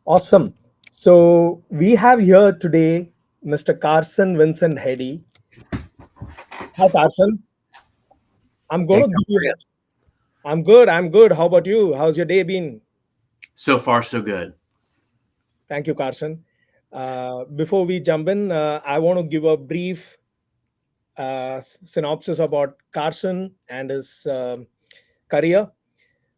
Awesome. So we have here today Mr. Carson Vincent Heady. Hi, Carson. I'm going Thank to you give for you. it. I'm good. I'm good. How about you? How's your day been? So far, so good. Thank you, Carson. Before we jump in, I want to give a brief synopsis about Carson and his career.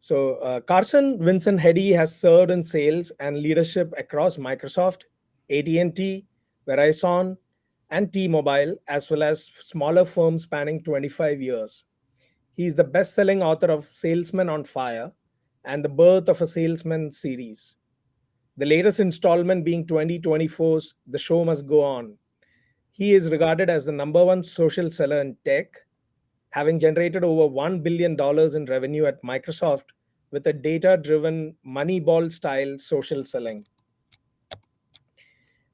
So, Carson Vincent Heady has served in sales and leadership across Microsoft, AT&T, Verizon, and T-Mobile, as well as smaller firms spanning 25 years. He is the best-selling author of Salesman on Fire and The Birth of a Salesman series. The latest installment being 2024's The Show Must Go On. He is regarded as the number one social seller in tech, having generated over $1 billion in revenue at Microsoft with a data driven Moneyball style social selling.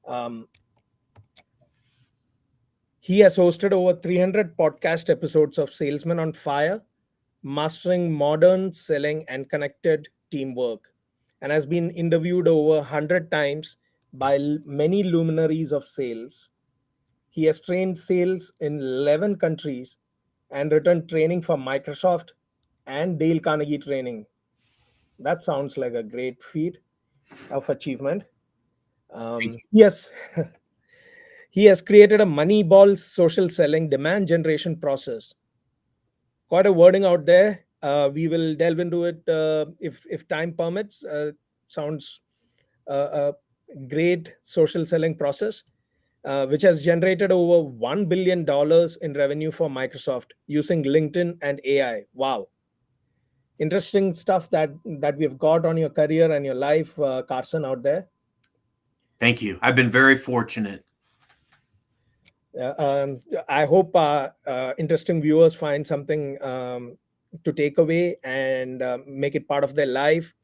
Um, he has hosted over 300 podcast episodes of Salesman on Fire, mastering modern selling and connected teamwork, and has been interviewed over 100 times by many luminaries of sales. He has trained sales in 11 countries and written training for Microsoft and Dale Carnegie training. That sounds like a great feat of achievement. Thank you. Yes, he has created a Moneyball social selling demand generation process. Quite a wording out there. We will delve into it if time permits. Sounds a great social selling process, which has generated over $1 billion in revenue for Microsoft using LinkedIn and AI. Wow, interesting stuff that we've got on your career and your life, Carson, out there. Thank you. I've been very fortunate. Uh, um, I hope interesting viewers find something to take away and make it part of their life.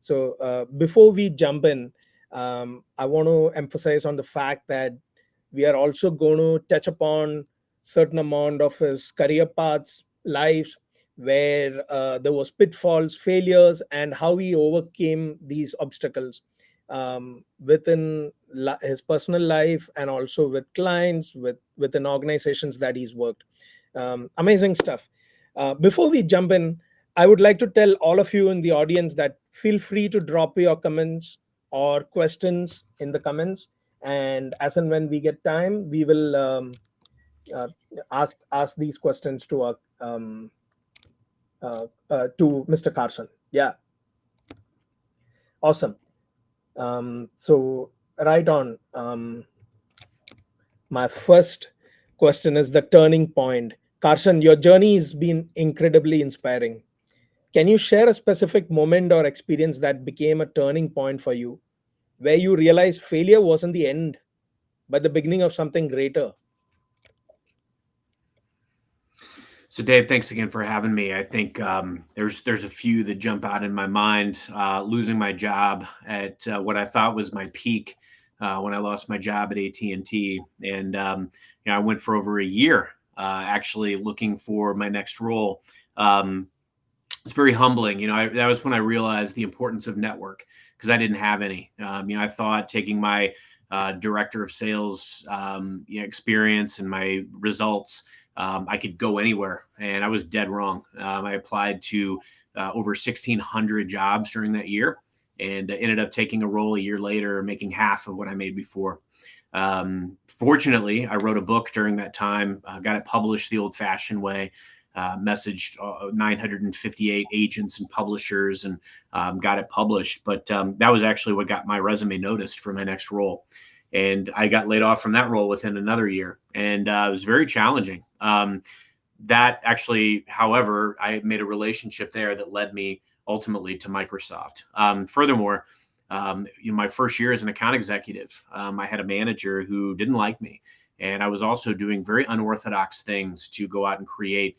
So before we jump in, I want to emphasize on the fact that we are also going to touch upon certain amount of his career paths, lives, where there was pitfalls, failures, and how he overcame these obstacles within his personal life and also with clients, within organizations that he's worked. Amazing stuff. Before we jump in, I would like to tell all of you in the audience that feel free to drop your comments or questions in the comments, and as and when we get time, we will uh, ask these questions to our to Mr. Carson. Yeah, awesome. So right on. My first question is the turning point. Carson, your journey has been incredibly inspiring. Can you share a specific moment or experience that became a turning point for you, where you realized failure wasn't the end, but the beginning of something greater? So, Dave, thanks again for having me. I think there's a few that jump out in my mind. Losing my job at what I thought was my peak when I lost my job at AT&T, and I went for over a year actually looking for my next role. Um, it's very humbling. That was when I realized the importance of network because I didn't have any. I thought taking my director of sales experience and my results, I could go anywhere, and I was dead wrong. I applied to over 1,600 jobs during that year, and ended up taking a role a year later, making half of what I made before. Fortunately, I wrote a book during that time, got it published the old-fashioned way, messaged 958 agents and publishers, and got it published. But that was actually what got my resume noticed for my next role. And I got laid off from that role within another year. And it was very challenging. That actually, however, I made a relationship there that led me ultimately to Microsoft. Furthermore, my first year as an account executive, I had a manager who didn't like me. And I was also doing very unorthodox things to go out and create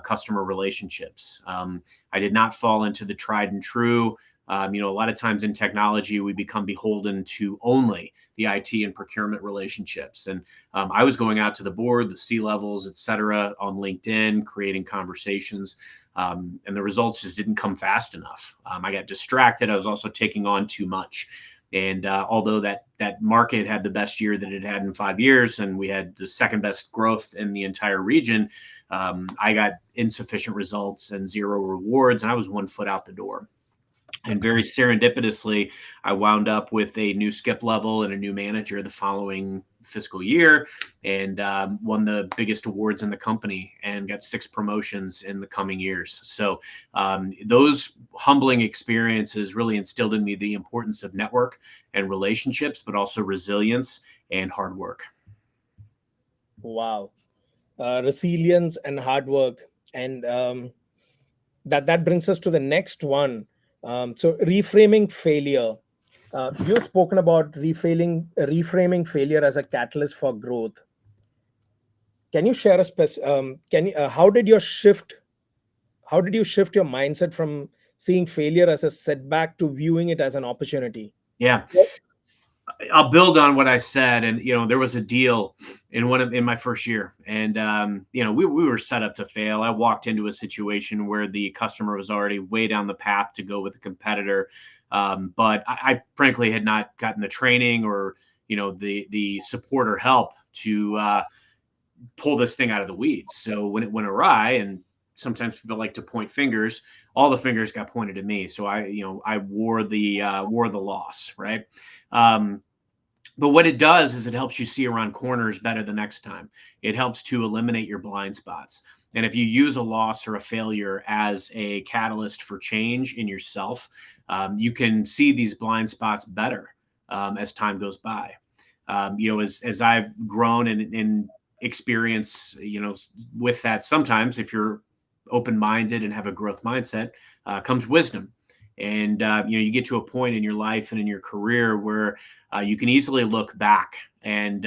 customer relationships. I did not fall into the tried and true. A lot of times in technology, we become beholden to only the IT and procurement relationships. And I was going out to the board, the C levels, et cetera, on LinkedIn, creating conversations. And the results just didn't come fast enough. I got distracted. I was also taking on too much. And although that market had the best year that it had in 5 years, and we had the second best growth in the entire region, I got insufficient results and zero rewards, and I was 1 foot out the door. And very serendipitously, I wound up with a new skip level and a new manager the following fiscal year, and won the biggest awards in the company and got 6 promotions in the coming years. So those humbling experiences really instilled in me the importance of network and relationships, but also resilience and hard work. Wow. Resilience and hard work. And that brings us to the next one. So reframing failure. You've spoken about reframing failure as a catalyst for growth. Can you share a can you how did you shift your mindset from seeing failure as a setback to viewing it as an opportunity? Yeah. I'll build on what I said. And, there was a deal in my first year, and, we were set up to fail. I walked into a situation where the customer was already way down the path to go with a competitor. But I frankly had not gotten the training or, the support or help to, pull this thing out of the weeds. So when it went awry, and sometimes people like to point fingers, all the fingers got pointed at me. So I wore the loss, right? But what it does is it helps you see around corners better the next time. It helps to eliminate your blind spots. And if you use a loss or a failure as a catalyst for change in yourself, you can see these blind spots better as time goes by. As I've grown and experience, with that, sometimes if you're open-minded and have a growth mindset, comes wisdom. And you get to a point in your life and in your career where you can easily look back, and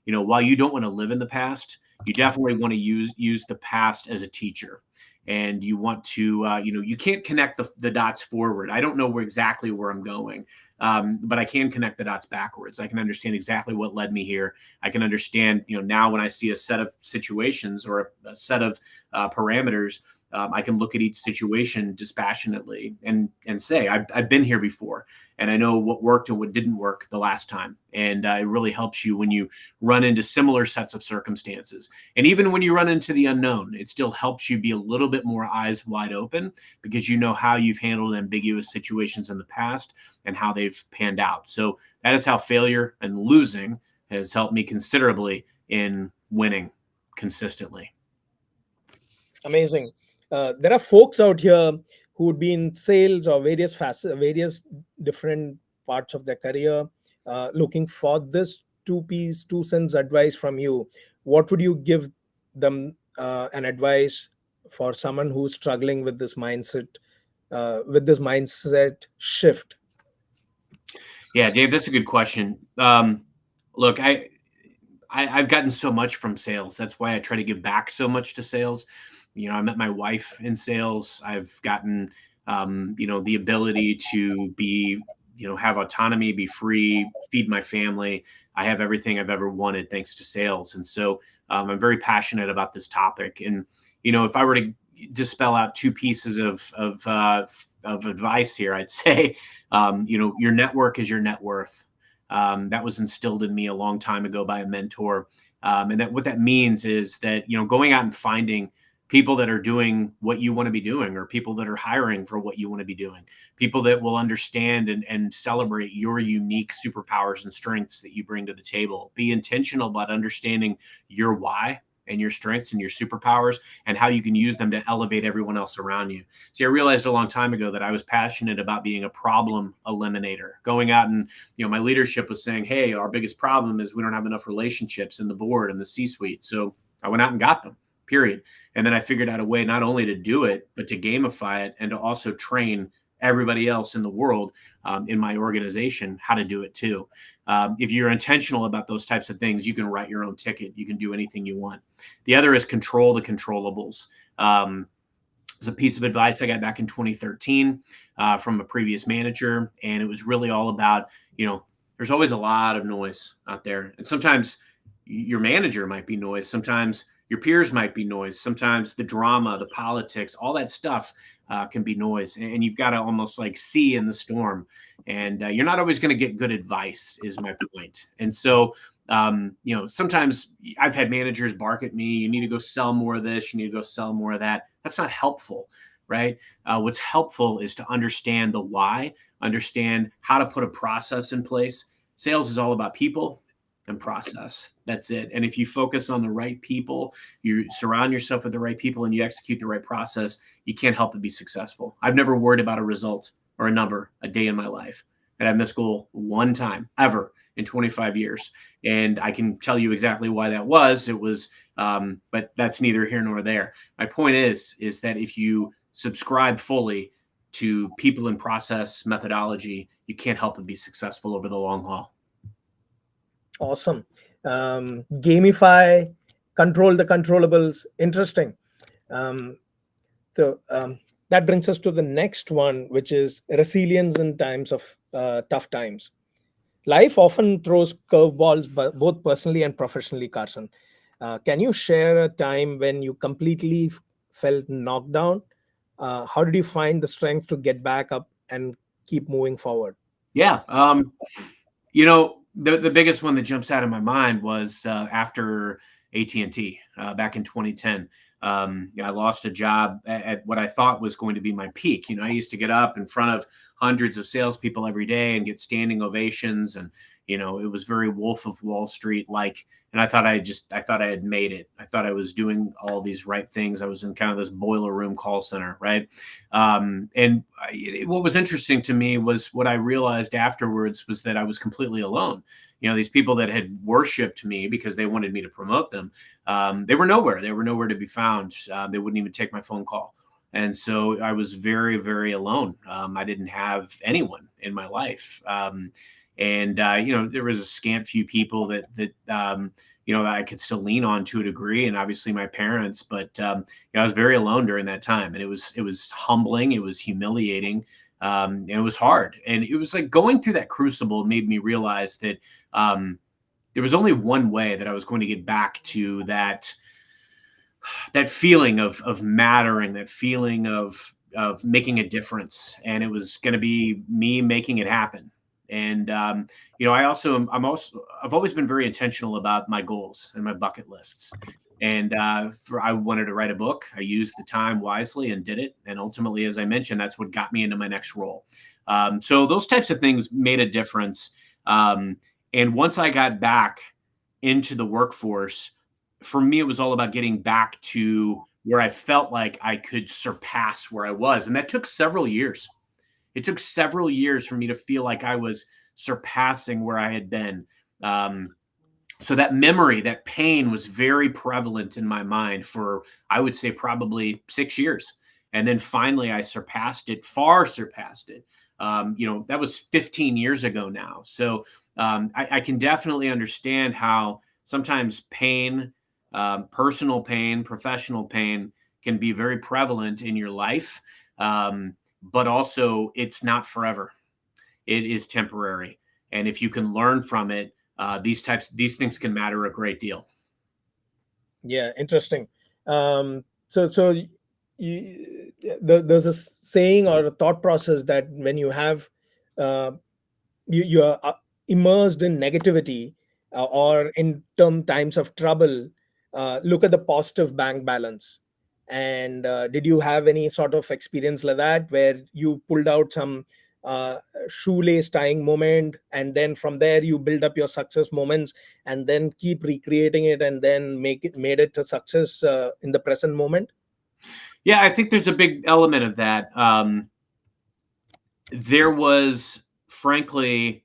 while you don't want to live in the past, you definitely want to use the past as a teacher. And you want to you can't connect the dots forward. I don't know exactly where I'm going, but I can connect the dots backwards. I can understand exactly what led me here. I can understand, now when I see a set of situations or a set of parameters, I can look at each situation dispassionately and say, I've been here before, and I know what worked and what didn't work the last time. And it really helps you when you run into similar sets of circumstances. And even when you run into the unknown, it still helps you be a little bit more eyes wide open, because you know how you've handled ambiguous situations in the past and how they've panned out. So that is how failure and losing has helped me considerably in winning consistently. Amazing. There are folks out here who would be in sales or various different parts of their career, looking for this two cents advice from you. What would you give them, an advice for someone who's struggling with this mindset shift? Yeah, Dave, that's a good question. Look, I've gotten so much from sales. That's why I try to give back so much to sales. I met my wife in sales. I've gotten, the ability to be, have autonomy, be free, feed my family. I have everything I've ever wanted thanks to sales. And so I'm very passionate about this topic. And, if I were to just spell out 2 pieces of advice here, I'd say, your network is your net worth. That was instilled in me a long time ago by a mentor. And what that means is that, going out and finding people that are doing what you want to be doing, or people that are hiring for what you want to be doing, people that will understand and celebrate your unique superpowers and strengths that you bring to the table. Be intentional about understanding your why and your strengths and your superpowers, and how you can use them to elevate everyone else around you. See, I realized a long time ago that I was passionate about being a problem eliminator, going out and, my leadership was saying, hey, our biggest problem is we don't have enough relationships in the board and the C-suite. So I went out and got them, period. And then I figured out a way not only to do it, but to gamify it and to also train everybody else in the world, in my organization, how to do it too. If you're intentional about those types of things, you can write your own ticket. You can do anything you want. The other is control the controllables. It's a piece of advice I got back in 2013 from a previous manager. And it was really all about, there's always a lot of noise out there. And sometimes your manager might be noise. Sometimes Your peers might be noise. Sometimes the drama, the politics, all that stuff can be noise, and you've got to almost like see in the storm. And you're not always going to get good advice, is my point. And so, sometimes I've had managers bark at me. You need to go sell more of this. You need to go sell more of that. That's not helpful, right? What's helpful is to understand the why, understand how to put a process in place. Sales is all about people and process. That's it. And if you focus on the right people, you surround yourself with the right people, and you execute the right process, you can't help but be successful. I've never worried about a result or a number a day in my life. And I've missed goal one time ever in 25 years. And I can tell you exactly why that was. It was, but that's neither here nor there. My point is that if you subscribe fully to people and process methodology, you can't help but be successful over the long haul. Awesome. Gamify, control the controllables. Interesting. Um, so that brings us to the next one, which is resilience in times of tough times. Life often throws curveballs, both personally and professionally, Carson. Can you share a time when you completely felt knocked down? How did you find the strength to get back up and keep moving forward? Yeah. The biggest one that jumps out of my mind was after AT&T back in 2010. I lost a job at what I thought was going to be my peak. I used to get up in front of hundreds of salespeople every day and get standing ovations, and it was very Wolf of Wall Street like. And I thought I had made it. I thought I was doing all these right things. I was in kind of this boiler room call center, right? What was interesting to me was what I realized afterwards was that I was completely alone. These people that had worshipped me because they wanted me to promote them, they were nowhere. They were nowhere to be found. They wouldn't even take my phone call. And so I was very, very alone. I didn't have anyone in my life. There was a scant few people that I could still lean on to a degree, and obviously my parents. But I was very alone during that time, and it was humbling, it was humiliating, and it was hard. And it was like going through that crucible made me realize that there was only one way that I was going to get back to that feeling of mattering, that feeling of making a difference, and it was going to be me making it happen. And I've always been very intentional about my goals and my bucket lists. And I wanted to write a book. I used the time wisely and did it. And ultimately, as I mentioned, that's what got me into my next role. So those types of things made a difference. And once I got back into the workforce, for me, it was all about getting back to where I felt like I could surpass where I was. And that took several years. It took several years for me to feel like I was surpassing where I had been. So that memory, that pain was very prevalent in my mind for, I would say, probably 6 years. And then finally I surpassed it, far surpassed it. That was 15 years ago now. So I can definitely understand how sometimes pain, personal pain, professional pain can be very prevalent in your life. But also it's not forever. It is temporary. And if you can learn from it, these things can matter a great deal. Yeah, interesting. So there's a saying or a thought process that when you have you are immersed in negativity, or in times of trouble, look at the positive bank balance. And did you have any sort of experience like that where you pulled out some shoelace tying moment, and then from there you build up your success moments, and then keep recreating it, and then made it a success in the present moment? Yeah, I think there's a big element of that. There was, frankly,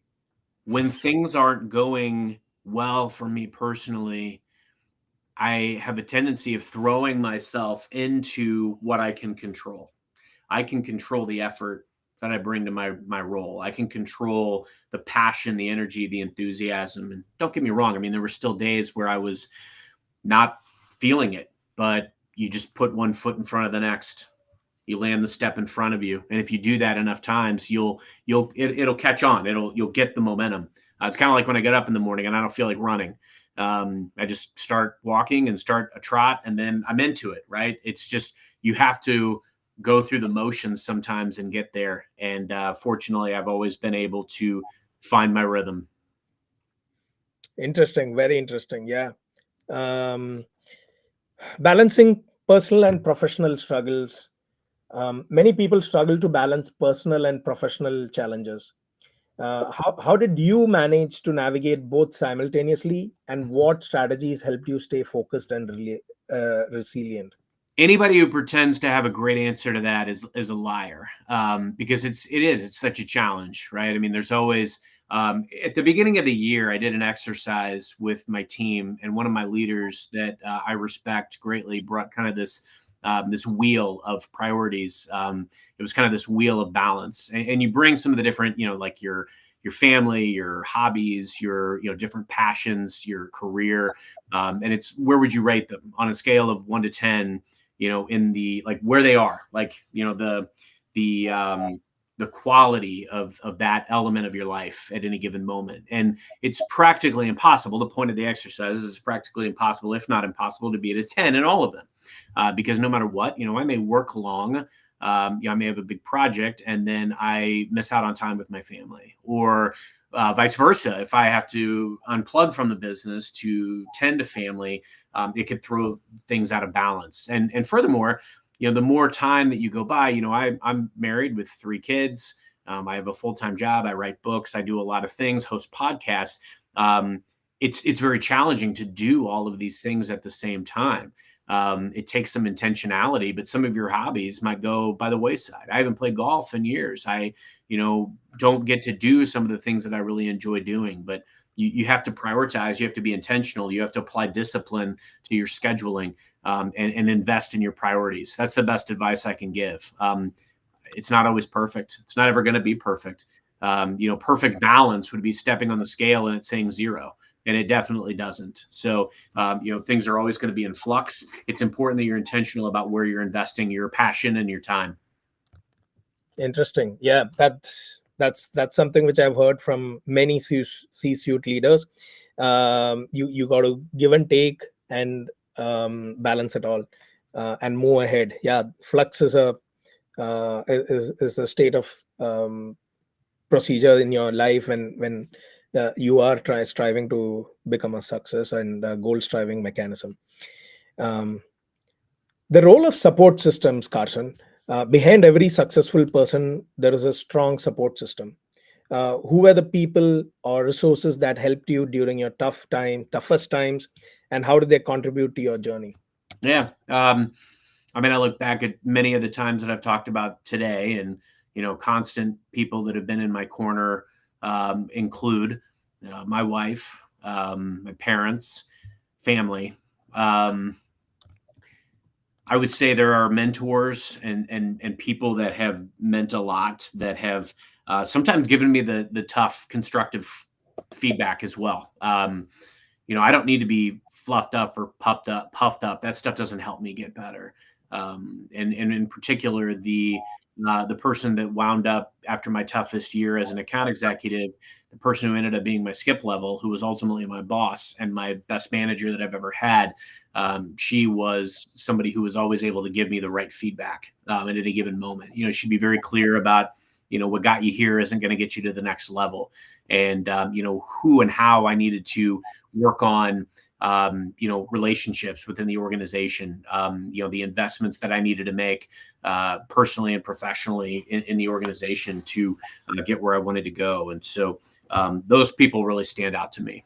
when things aren't going well for me personally, I have a tendency of throwing myself into what I can control. I can control the effort that I bring to my role. I can control the passion, the energy, the enthusiasm. And don't get me wrong, I mean, there were still days where I was not feeling it, but you just put one foot in front of the next. You land the step in front of you, and if you do that enough times, it'll catch on. You'll get the momentum. It's kind of like when I get up in the morning and I don't feel like running. I just start walking and start a trot, and then I'm into it, right? It's just, you have to go through the motions sometimes and get there. And fortunately, I've always been able to find my rhythm. Interesting, very interesting. Yeah. Um, Balancing personal and professional struggles. Many people struggle to balance personal and professional challenges. How did you manage to navigate both simultaneously, and what strategies helped you stay focused and resilient? Anybody who pretends to have a great answer to that is a liar, because it's such a challenge, right? I mean, there's always, at the beginning of the year, I did an exercise with my team, and one of my leaders that I respect greatly brought kind of this wheel of priorities. It was kind of this wheel of balance, and you bring some of the different, like your family, your hobbies, your different passions, your career, and it's, where would you rate them on a scale of 1 to 10? In the, like, where they are, like, the quality of that element of your life at any given moment. And it's practically impossible. The point of the exercise is practically impossible, if not impossible, to be at a 10 in all of them, because no matter what, I may work long. I may have a big project and then I miss out on time with my family, or vice versa. If I have to unplug from the business to tend to family, it could throw things out of balance. And furthermore, the more time that you go by, I'm married with 3 kids. I have a full-time job. I write books. I do a lot of things, host podcasts. Um, it's very challenging to do all of these things at the same time. It takes some intentionality, but some of your hobbies might go by the wayside. I haven't played golf in years. I, don't get to do some of the things that I really enjoy doing, but you have to prioritize. You have to be intentional. You have to apply discipline to your scheduling, and invest in your priorities. That's the best advice I can give. It's not always perfect. It's not ever going to be perfect. Perfect balance would be stepping on the scale and it's saying 0. And it definitely doesn't. So, things are always going to be in flux. It's important that you're intentional about where you're investing your passion and your time. Interesting. Yeah, that's something which I've heard from many C-suite leaders. You got to give and take and balance it all, and move ahead. Yeah, flux is a state of procedure in your life when you are striving to become a success, and a goal striving mechanism. Um, the role of support systems, Carson. Behind every successful person, there is a strong support system. Who were the people or resources that helped you during your toughest times, and how did they contribute to your journey? Yeah. I mean, I look back at many of the times that I've talked about today, and, constant people that have been in my corner, include my wife, my parents, family. Um, I would say there are mentors and people that have meant a lot, that have sometimes given me the tough, constructive feedback as well. I don't need to be fluffed up or puffed up. That stuff doesn't help me get better. And in particular, the person that wound up after my toughest year as an account executive, the person who ended up being my skip level, who was ultimately my boss and my best manager that I've ever had. She was somebody who was always able to give me the right feedback at any given moment. She'd be very clear about, what got you here isn't going to get you to the next level. And, who and how I needed to work on, relationships within the organization, the investments that I needed to make personally and professionally in the organization to get where I wanted to go. And so those people really stand out to me.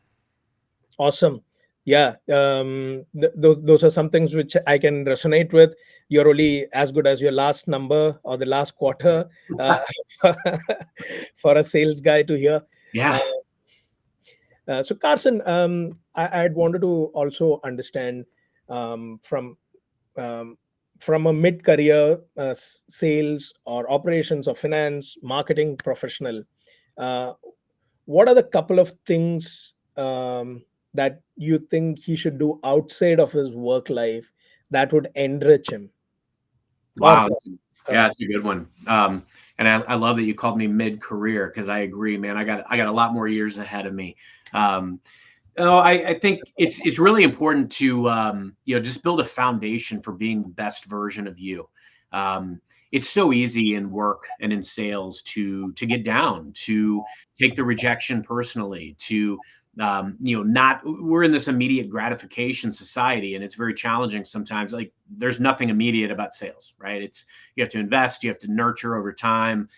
Awesome. Yeah, those are some things which I can resonate with. You're only as good as your last number or the last quarter, uh, for a sales guy to hear. Uh, Yeah. so, Carson, I'd wanted to also understand, from um, from a mid-career sales or operations or finance marketing professional, uh, what are the couple of things that you think he should do outside of his work life that would enrich him or Wow. her? Yeah, it's a good one. And I love that you called me mid-career, because I agree, man. I got a lot more years ahead of me. Um, Oh, I think it's really important to just build a foundation for being the best version of you. It's so easy in work and in sales to get down, to take the rejection personally, to not we're in this immediate gratification society, and it's very challenging sometimes. Like there's nothing immediate about sales, right? It's you have to invest, you have to nurture over time.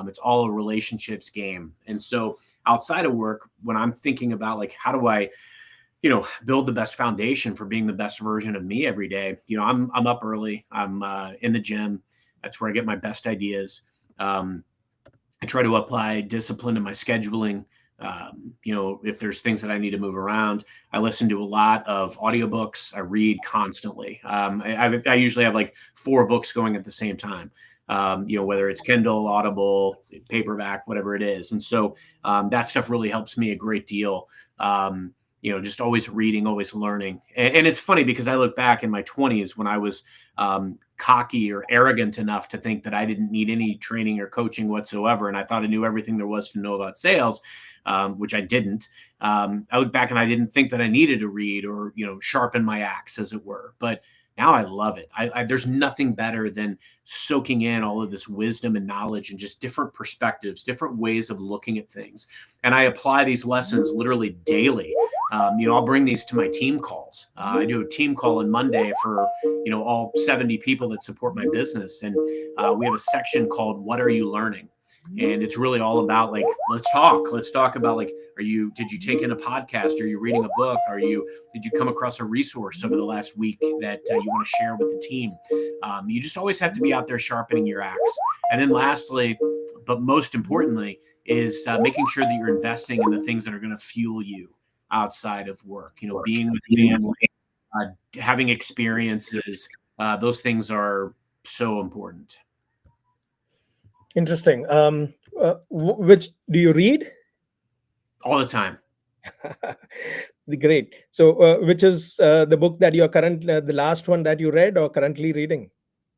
It's all a relationships game, and so outside of work, when I'm thinking about like how do I build the best foundation for being the best version of me every day. I'm up early. I'm in the gym. That's where I get my best ideas. Um, I try to apply discipline in my scheduling. If there's things that I need to move around, I listen to a lot of audiobooks. I read constantly. I usually have like 4 books going at the same time. Whether it's Kindle, Audible, paperback, whatever it is. And so that stuff really helps me a great deal. Just always reading, always learning. And it's funny because I look back in my 20s when I was cocky or arrogant enough to think that I didn't need any training or coaching whatsoever. And I thought I knew everything there was to know about sales, which I didn't. I look back and I didn't think that I needed to read or, sharpen my axe, as it were. But now I love it. There's nothing better than soaking in all of this wisdom and knowledge and just different perspectives, different ways of looking at things. And I apply these lessons literally daily. I'll bring these to my team calls. I do a team call on Monday for, all 70 people that support my business. And we have a section called What Are You Learning? And it's really all about like, let's talk about like, did you take in a podcast? Are you reading a book? Did you come across a resource over the last week that you want to share with the team? You just always have to be out there sharpening your axe. And then lastly, but most importantly, is making sure that you're investing in the things that are going to fuel you outside of work, being with family, having experiences. Those things are so important. Interesting. Which do you read? All the time. Great. So, which is the book that you're the last one that you read or currently reading?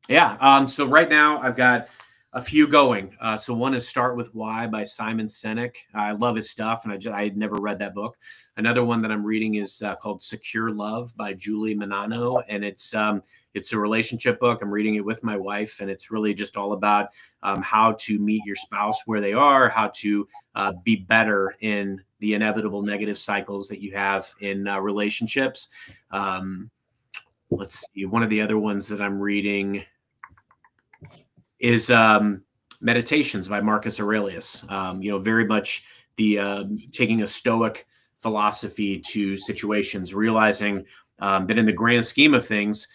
Yeah. So right now I've got a few going. So one is Start With Why by Simon Sinek. I love his stuff, and I had never read that book. Another one that I'm reading is called Secure Love by Julie Manano, and it's a relationship book. I'm reading it with my wife, and it's really just all about how to meet your spouse where they are, how to be better in the inevitable negative cycles that you have in relationships. Let's see. One of the other ones that I'm reading is Meditations by Marcus Aurelius. Very much the taking a Stoic philosophy to situations, realizing that in the grand scheme of things,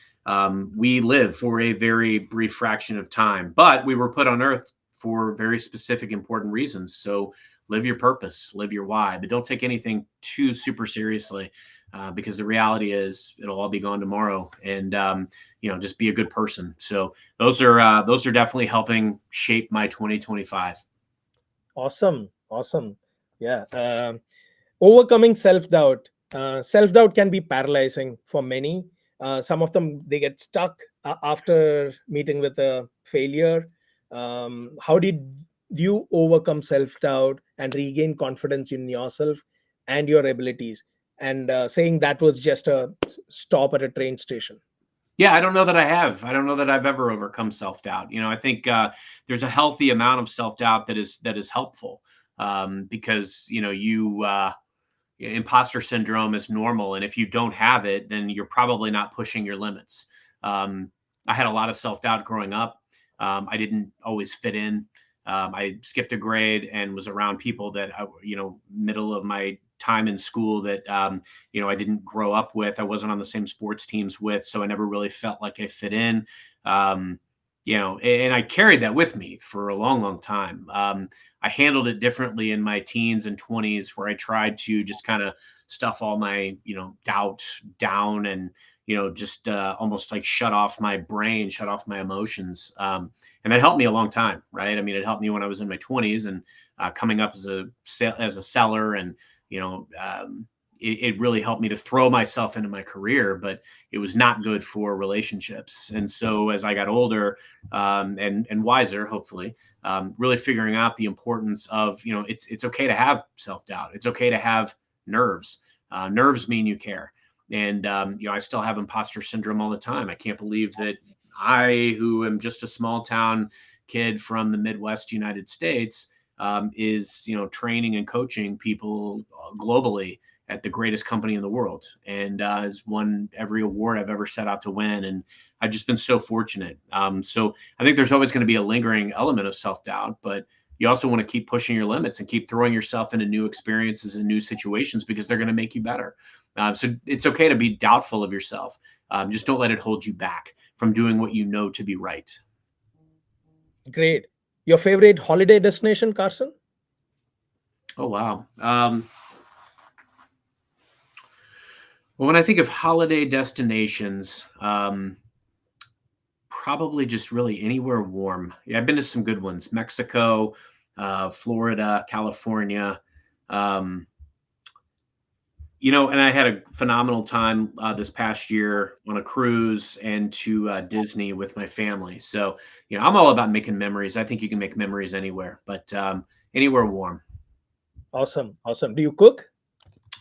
we live for a very brief fraction of time, but we were put on earth for very specific, important reasons. So live your purpose, live your why, but don't take anything too super seriously. Because the reality is it'll all be gone tomorrow, and just be a good person. So those are definitely helping shape my 2025. Awesome. Yeah. Overcoming self-doubt. Self-doubt can be paralyzing for many. Some of them, they get stuck after meeting with a failure. How did you overcome self-doubt and regain confidence in yourself and your abilities, and saying that was just a stop at a train station? Yeah, I don't know that I have. I don't know that I've ever overcome self-doubt. I think there's a healthy amount of self-doubt that is helpful, because imposter syndrome is normal, and if you don't have it, then you're probably not pushing your limits. I had a lot of self-doubt growing up. I didn't always fit in. I skipped a grade and was around people that middle of my time in school that I didn't grow up with. I wasn't on the same sports teams with, so I never really felt like I fit in. And I carried that with me for a long, long time. I handled it differently in my teens and 20s, where I tried to just kind of stuff all my, doubt down, and, just almost like shut off my brain, shut off my emotions. And that helped me a long time, right? I mean, it helped me when I was in my 20s and coming up as a seller, and, it really helped me to throw myself into my career, but it was not good for relationships. And so as I got older, and wiser, hopefully, really figuring out the importance of, it's okay to have self-doubt. It's okay to have nerves. Nerves mean you care. And, I still have imposter syndrome all the time. I can't believe that I, who am just a small town kid from the Midwest United States, is, training and coaching people globally at the greatest company in the world, and has won every award I've ever set out to win. And I've just been so fortunate. So I think there's always going to be a lingering element of self-doubt, but you also want to keep pushing your limits and keep throwing yourself into new experiences and new situations, because they're going to make you better. So it's okay to be doubtful of yourself. Just don't let it hold you back from doing what you know to be right. Great. Your favorite holiday destination, Carson? Oh, wow. Well, when I think of holiday destinations, probably just really anywhere warm. Yeah, I've been to some good ones: Mexico, Florida, California. Um, and I had a phenomenal time this past year on a cruise and to Disney with my family. So, I'm all about making memories. I think you can make memories anywhere, but anywhere warm. Awesome. Awesome. Do you cook?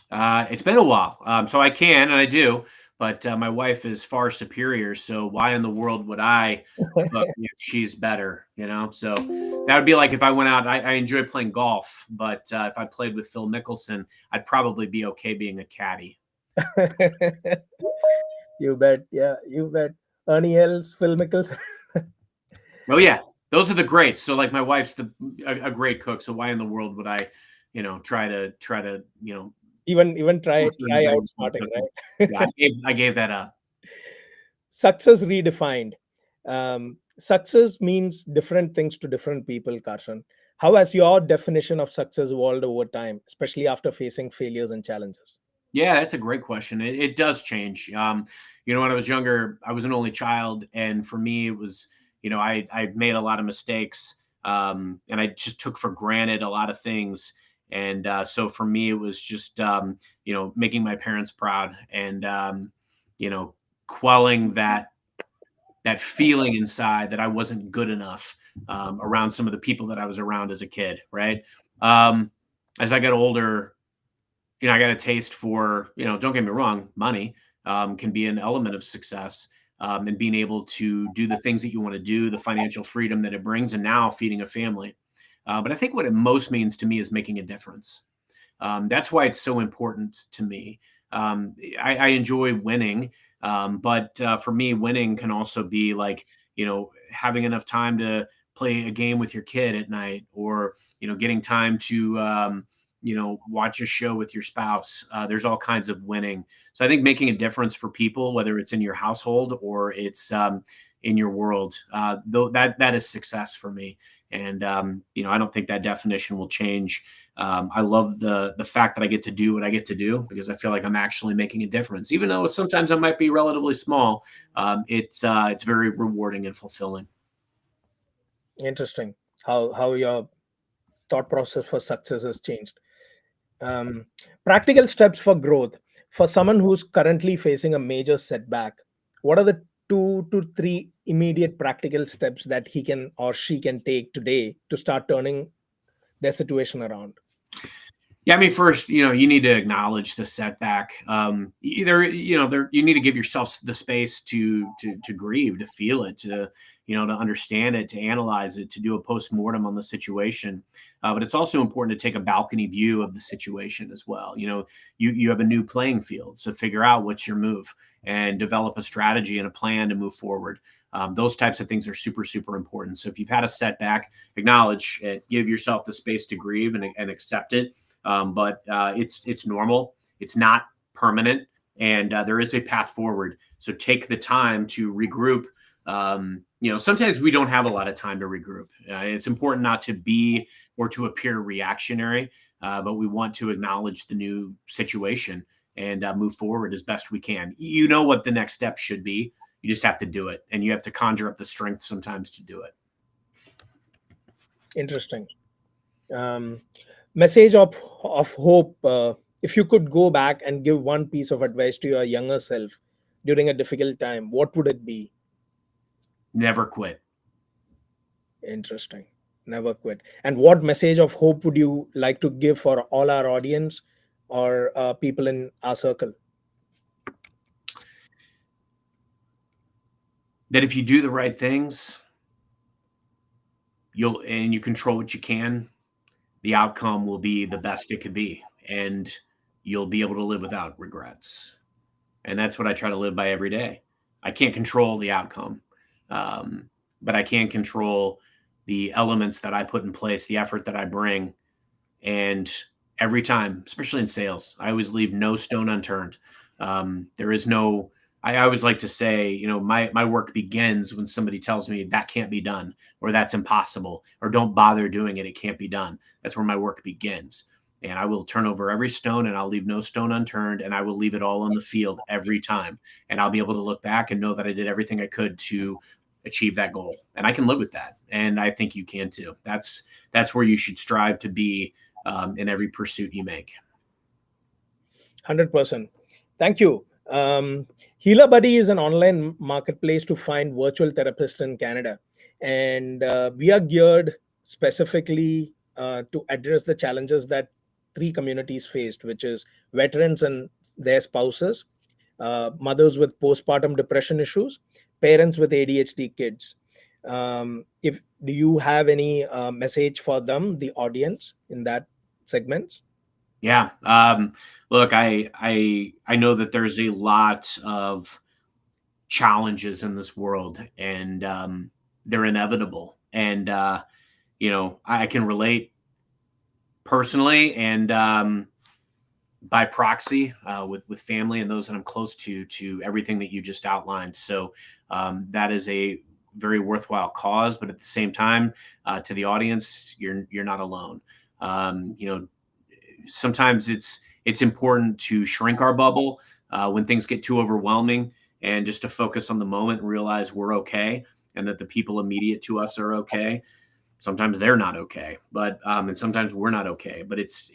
It's been a while, so I can and I do, but my wife is far superior. So why in the world would I cook if she's better? So that would be like if I went out. I enjoy playing golf, but if I played with Phil Mickelson, I'd probably be okay being a caddy. You bet. Yeah, you bet. Ernie Els, Phil Mickelson. Oh yeah, those are the greats. So like my wife's a great cook. So why in the world would I, try to Even try force anybody to start outsmarting, cooking? right? Yeah, I gave that up. Success redefined. Success means different things to different people, Carson. How has your definition of success evolved over time, especially after facing failures and challenges? Yeah, that's a great question. It does change. When I was younger, I was an only child, and for me, it was, I made a lot of mistakes, and I just took for granted a lot of things. And so for me, it was just, making my parents proud, and you know, quelling that feeling inside that I wasn't good enough around some of the people that I was around as a kid. Right. Um, as I got older, I got a taste for, don't get me wrong, money can be an element of success, and being able to do the things that you want to do, the financial freedom that it brings, and now feeding a family. But I think what it most means to me is making a difference. That's why it's so important to me. I enjoy winning, but for me, winning can also be like, having enough time to play a game with your kid at night, or getting time to watch a show with your spouse. There's all kinds of winning. So I think making a difference for people, whether it's in your household or it's in your world, though that is success for me. And I don't think that definition will change. I love the fact that I get to do what I get to do, because I feel like I'm actually making a difference, even though sometimes I might be relatively small. It's very rewarding and fulfilling. Interesting. How your thought process for success has changed. Um, Practical steps for growth for someone who's currently facing a major setback. What are the 2 to 3 immediate practical steps that he can or she can take today to start turning their situation around? Yeah, I mean, first, you need to acknowledge the setback. Either, you need to give yourself the space to grieve, to feel it, to understand it, to analyze it, to do a post-mortem on the situation. But it's also important to take a balcony view of the situation as well. You have a new playing field, so figure out what's your move and develop a strategy and a plan to move forward. Those types of things are super, super important. So if you've had a setback, acknowledge it, give yourself the space to grieve and accept it. But it's normal. It's not permanent, and there is a path forward. So take the time to regroup. Sometimes we don't have a lot of time to regroup. It's important not to be or to appear reactionary, but we want to acknowledge the new situation and move forward as best we can. You know what the next step should be. You just have to do it, and you have to conjure up the strength sometimes to do it. Interesting. Um, Message of hope. If you could go back and give one piece of advice to your younger self during a difficult time, what would it be? Never quit. Interesting. Never quit. And what message of hope would you like to give for all our audience? or people in our circle? That if you do the right things, you control what you can, the outcome will be the best it could be, and you'll be able to live without regrets. And that's what I try to live by every day. I can't control the outcome, um, but I can control the elements that I put in place, the effort that I bring, and every time, especially in sales, I always leave no stone unturned. There is no. I always like to say, my work begins when somebody tells me that can't be done, or that's impossible, or don't bother doing it. It can't be done. That's where my work begins. And I will turn over every stone, and I'll leave no stone unturned, and I will leave it all on the field every time. And I'll be able to look back and know that I did everything I could to achieve that goal, and I can live with that. And I think you can too. That's where you should strive to be in every pursuit you make. 100%. Thank you. Healabuddy is an online marketplace to find virtual therapists in Canada. And we are geared specifically to address the challenges that three communities faced, which is veterans and their spouses, mothers with postpartum depression issues, parents with ADHD kids. If do you have any message for them, the audience, in that segments? Yeah. Look, I know that there's a lot of challenges in this world, and they're inevitable. And I can relate personally and by proxy with family and those that I'm close to everything that you just outlined. So that is a very worthwhile cause, but at the same time, to the audience, you're not alone. You know, sometimes it's important to shrink our bubble when things get too overwhelming, and just to focus on the moment and realize we're okay, and that the people immediate to us are okay. Sometimes they're not okay, but and sometimes we're not okay. But it's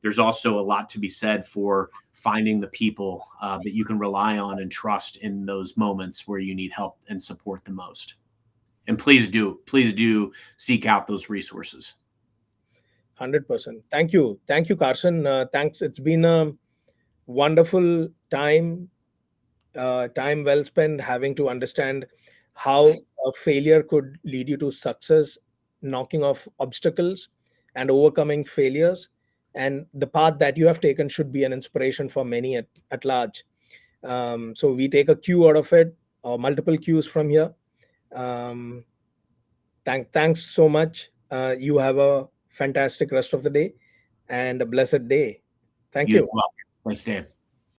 there's also a lot to be said for finding the people that you can rely on and trust in those moments where you need help and support the most. And please do seek out those resources. 100%. Thank you, Carson. Thanks. It's been a wonderful time well spent having to understand how a failure could lead you to success, knocking off obstacles and overcoming failures. And the path that you have taken should be an inspiration for many at large. So we take a cue out of it, or multiple cues from here. Um, thanks so much. You have a fantastic rest of the day and a blessed day. Thank You as you. well. Thanks, Dan.